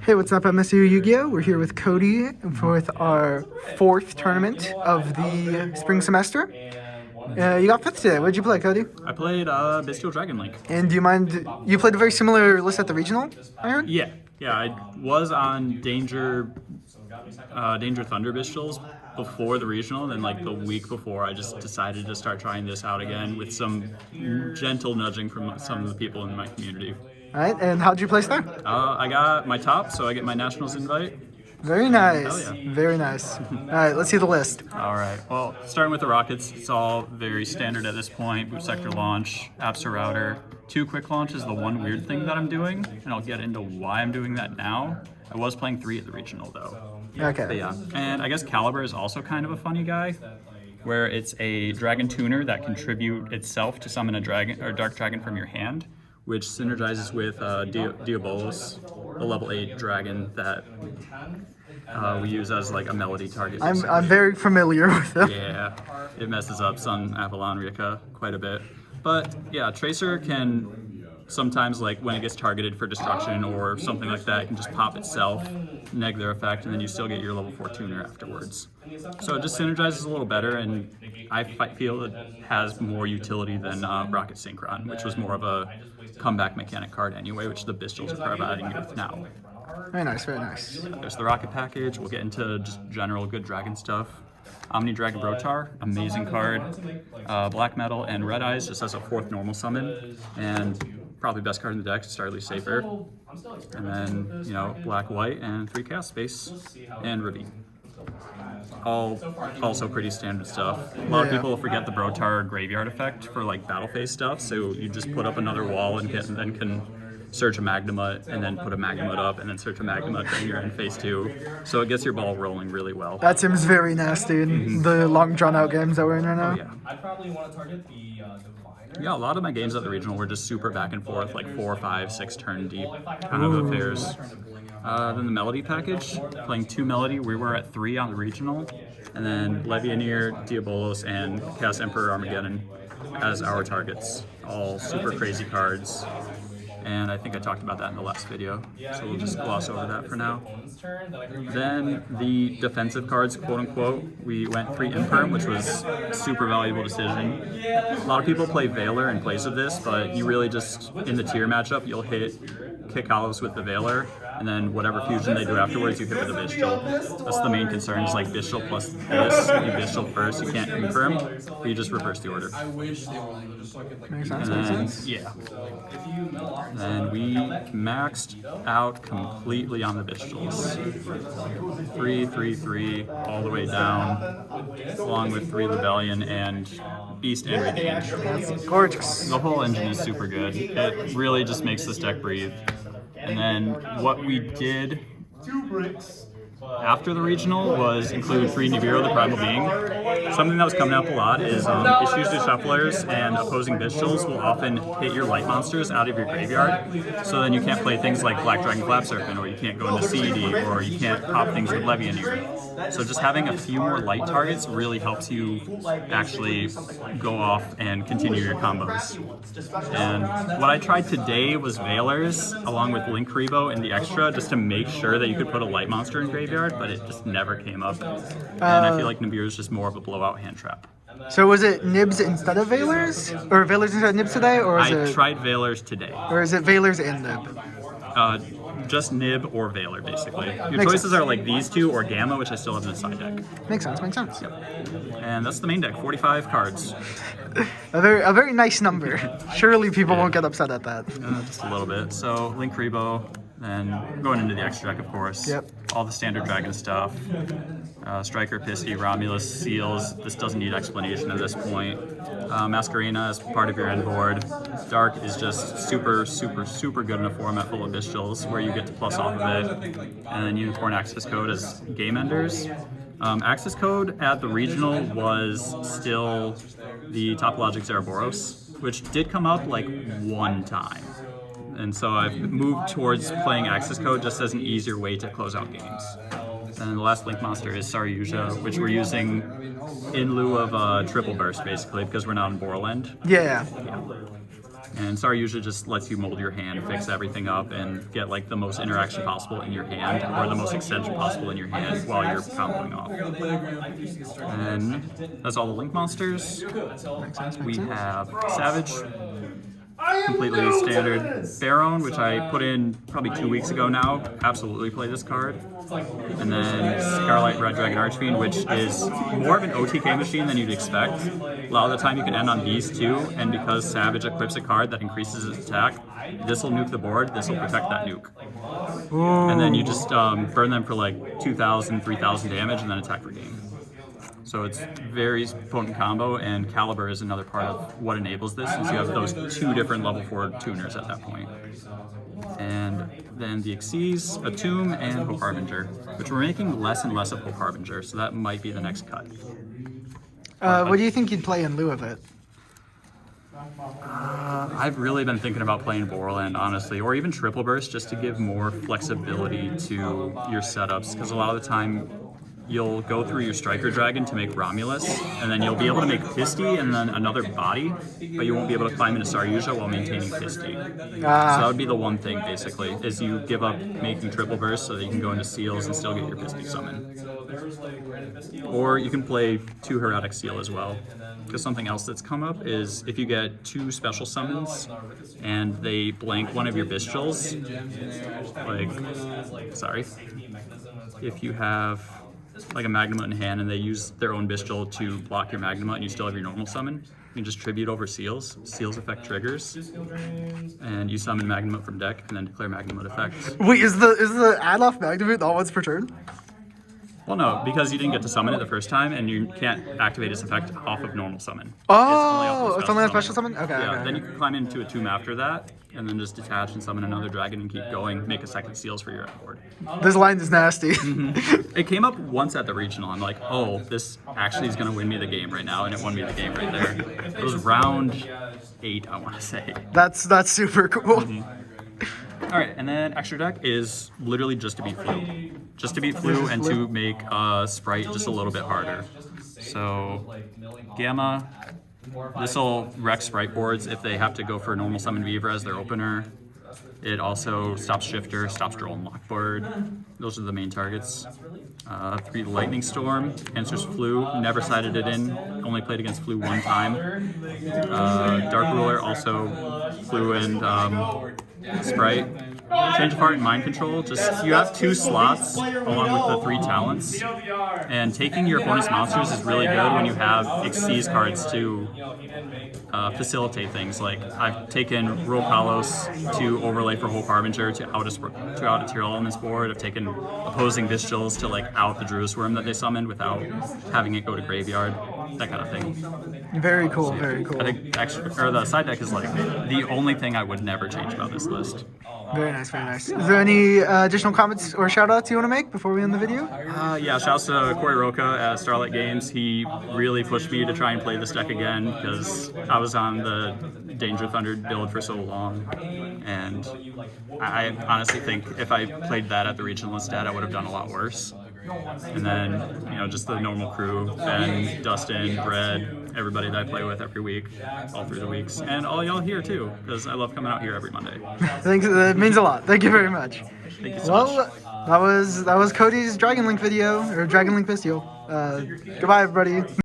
Hey, what's up, MSU Yu-Gi-Oh! We're here with Cody with our 4th tournament of the spring semester. You got 5th today. What did you play, Cody? I played Bystial Dragon Link. And do you mind, you played a very similar list at the regional, I heard? Yeah, I was on Danger Thunder Bystials before the regional, and then like the week before I just decided to start trying this out again with some gentle nudging from some of the people in my community. All right, and how'd you place there? I got my top, so I get my nationals invite. Very nice. Hell yeah. Very nice. All right, let's see the list. All right, well, starting with the Rockets, it's all very standard at this point. Boot sector launch, Apsa router. 2 quick launches, the one weird thing that I'm doing, and I'll get into why I'm doing that now. I was playing 3 at the regional though. Okay. But yeah, and I guess Caliber is also kind of a funny guy, where it's a dragon tuner that can tribute itself to summon a dragon or dark dragon from your hand, which synergizes with Diabolos, the level 8 dragon that we use as like a melody target. I'm very familiar with them. Yeah, it messes up Sun Avalon Rika quite a bit. But yeah, Tracer can sometimes, like when it gets targeted for destruction or something like that, it can just pop itself, neg their effect, and then you still get your level 4 tuner afterwards. So it just synergizes a little better, and I feel it has more utility than Rocket Synchron, which was more of a comeback mechanic card anyway, which the Bystials are providing with now. Very nice, very nice. There's the Rocket package. We'll get into just general good dragon stuff. Omni Dragon Brotar, amazing card. Black Metal and Red Eyes just as a 4th normal summon, and probably best card in the deck to start at least safer. And then, you know, Black White and 3 Chaos Space and Ravine. All also pretty standard stuff. A lot of people forget the Brotar graveyard effect for like battle phase stuff, so you just put up another wall and then can search a Magnamut and then put a Magnamut up and then search a Magnamut during your end phase 2. So it gets your ball rolling really well. That seems very nasty in the long drawn out games that we're in right now. Oh, yeah. I'd probably want to target the Diviner. Yeah, a lot of my games at the regional were just super back and forth, like 4, 5, 6 turn deep kind of affairs. Then the Melody package, playing 2 Melody. We were at 3 on the regional, and then Levianeer, Diabolos, and Chaos Emperor Armageddon as our targets. All super crazy cards. And I think I talked about that in the last video, so we'll just gloss over that for now. Then the defensive cards, quote unquote, we went 3 Imperm, which was a super valuable decision. A lot of people play Veiler in place of this, but you really just, in the tier matchup, you'll hit Kick Hollows with the Veiler, and then whatever fusion they do afterwards, you hit with a Bystial. That's the main concern, is like Bystial plus this. You Bystial first, you can't confirm, but you just reverse the order. Makes sense, And makes then, sense. yeah. Then we maxed out completely on the Bystials. 3, 3, 3, all the way down, along with 3 Rebellion and Beast and Radiant. That's gorgeous. The whole engine is super good. It really just makes this deck breathe. And then what we did after the regional was include 3 Nibiru, the Primal Being. Something that was coming up a lot is issues to shufflers and opposing Bystials will often hit your light monsters out of your graveyard, so then you can't play things like Black Dragon Flap Serpent, or you can't go into CD, or you can't pop things with Levianeer. So just having a few more light targets really helps you actually go off and continue your combos. And what I tried today was Veilers, along with Link Rebo in the extra, just to make sure that you could put a light monster in graveyard, but it just never came up. And I feel like Nibiru is just more of a blowout hand trap. So was it Nibs instead of Veilers? Or Veilers instead of Nibs today? Or is I tried Veilers today. Or is it Veilers and Nib? Just Nib or Veiler, basically. Your choices are like these 2 or Gamma, which I still have in the side deck. Makes sense, makes sense. Yep. And that's the main deck, 45 cards. A very nice number. Surely people won't get upset at that. Just a little bit. So Link Rebo, then going into the extra deck, of course. Yep. All the standard dragon stuff. Striker, Pisky, Romulus, Seals. This doesn't need explanation at this point. Masquerena as part of your end board. Dark is just super good in a format full of Bystials where you get to plus off of it. And then Unicorn Access Code as game enders. Access Code at the regional was still the Topologic Zeraboros, which did come up like 1 time. And so I've moved towards playing Access Code just as an easier way to close out games. And the last Link monster is Saryuja, which we're using in lieu of Triple Burst, basically, because we're not in Borland. Yeah. And Star usually just lets you mold your hand, fix everything up, and get like the most interaction possible in your hand, or the most extension possible in your hand while you're comboing off. And that's all the Link monsters. We have Savage, completely standard. Baron, which I put in probably 2 weeks ago now. Absolutely play this card. And then Scarlet Red Dragon Archfiend, which is more of an OTK machine than you'd expect. A lot of the time you can end on these too, and because Savage equips a card that increases its attack, this will nuke the board, this will protect that nuke. Ooh. And then you just burn them for like 2,000, 3,000 damage and then attack for game. So it's very potent combo, and Caliber is another part of what enables this, since you have those 2 different level 4 tuners at that point. And then the Xyz, a Tomb, and Hope Harbinger, which we're making less and less of Hope Harbinger, so that might be the next cut. What do you think you'd play in lieu of it? I've really been thinking about playing Borland, honestly, or even Triple Burst, just to give more flexibility to your setups, because a lot of the time you'll go through your Striker Dragon to make Romulus, and then you'll be able to make Pisty and then another body, but you won't be able to climb into Saryuja while maintaining Pisty. So that would be the one thing, basically, is you give up making Triple Burst so that you can go into Seals and still get your Pisty summon. Or you can play 2 Heretic Seal as well. Because something else that's come up is if you get 2 special summons and they blank one of your Bystials, if you have like a Magnamut in hand and they use their own Bystial to block your Magnamut and you still have your normal summon, you can just tribute over Seals. Seals effect triggers, and you summon Magnamut from deck and then declare Magnamut effect. Wait, is the add-off Magnamut not once per turn? Well, no, because you didn't get to summon it the first time, and you can't activate its effect off of normal summon. Oh, it's only a special summon? Okay, Yeah, okay. then you can climb into a Tomb after that, and then just detach and summon another dragon and keep going, make a second Seals for your board. This line is nasty. It came up once at the regional. I'm like, oh, this actually is going to win me the game right now, and it won me the game right there. It was round 8, I want to say. That's super cool. All right, and then extra deck is literally just to beat Flu. Just to beat Flu and to make Sprite just a little bit harder. So, Gamma, this will wreck Sprite boards if they have to go for normal summon Weaver as their opener. It also stops Shifter, stops Droll and Lockboard. Those are the main targets. 3 Lightning Storm, answers Flu, never sided it in, only played against Flu 1 time. Dark Ruler, also Flu and Sprite. Change of Heart and Mind Control, just you have 2 slots along with the 3 talents, and taking your opponent's monsters is really good when you have Xyz cards to facilitate things. Like I've taken Roll Kalos to overlay for Hope Harbinger to out a Tear Elements board. I've taken opposing Bystials to like out the Druid's Worm that they summoned without having it go to graveyard, that kind of thing. Very cool, very cool. I think the side deck is like the only thing I would never change about this list. Very nice, very nice. Is there any additional comments or shout-outs you want to make before we end the video? Yeah, shouts to Corey Roca at Starlight Games. He really pushed me to try and play this deck again because I was on the Danger Thunder build for so long. And I honestly think if I played that at the regional instead, I would have done a lot worse. And then, just the normal crew, Ben, Dustin, Brad, everybody that I play with every week, all through the weeks, and all y'all here too, because I love coming out here every Monday. Thanks, that means a lot. Thank you very much. Thank you so much. That was Cody's Dragon Link video, or Dragon Link Bystial. Goodbye, everybody.